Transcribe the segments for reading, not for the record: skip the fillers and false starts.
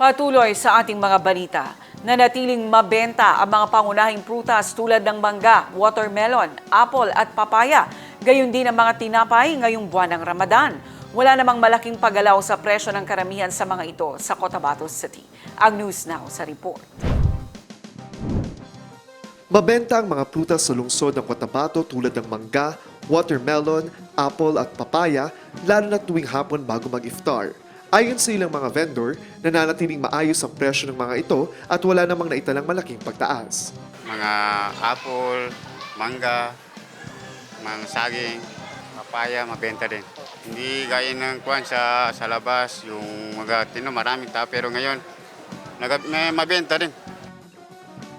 Patuloy sa ating mga balita, nanatiling mabenta ang mga pangunahing prutas tulad ng mangga, watermelon, apple at papaya. Gayon din ang mga tinapay ngayong buwan ng Ramadan. Wala namang malaking paggalaw sa presyo ng karamihan sa mga ito sa Cotabato City. Ang News Now sa report. Mabenta ang mga prutas sa lungsod ng Cotabato tulad ng mangga, watermelon, apple at papaya, lalo na tuwing hapon bago mag-iftar. Ayon sa ilang mga vendor, nananatiling maayos ang presyo ng mga ito at wala namang naitalang malaking pagtaas. Mga apple, mangga, mga saging, papaya, mabenta din. Hindi gaya ng kuwan sa labas, yung mga maraming tao, pero ngayon, may mabenta din.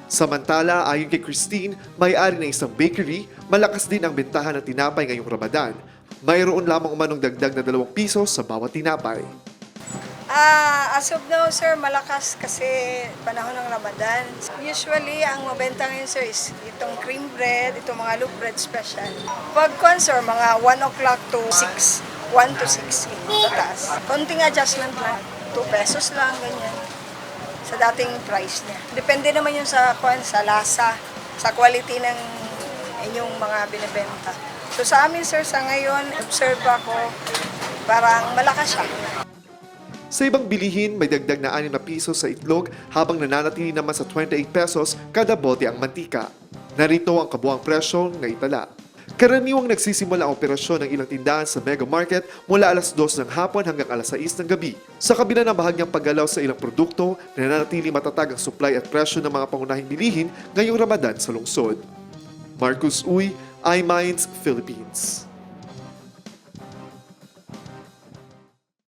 Samantala, ayon kay Christine, may-ari ng isang bakery, malakas din ang bentahan ng tinapay ngayong Ramadan. Mayroon lamang umanong dagdag na 2 piso sa bawat tinapay. As of now, sir, malakas kasi panahon ng Ramadan. Usually, ang mabenta ngayon, sir, is itong cream bread, itong mga loaf bread special. Pag sir, mga 1 o'clock to 6, 1 to 6, taas. Konting adjustment lang, 2 pesos lang, ganyan, sa dating price niya. Depende naman yun sa lasa, sa quality ng inyong mga binibenta. So sa amin, sir, sa ngayon, observe ako, parang malakas siya. Sa ibang bilihin, may dagdag na 6 na piso sa itlog habang nananatili naman sa 28 pesos kada bote ang mantika. Narito ang kabuang presyo ng itala. Karaniwang nagsisimula ang operasyon ng ilang tindahan sa Mega Market mula alas 2 ng hapon hanggang alas 6 ng gabi. Sa kabila ng bahagyang paggalaw sa ilang produkto, nananatili matatag ang supply at presyo ng mga pangunahing bilihin ngayong Ramadan sa lungsod. Marcus Uy, iMinds, Philippines.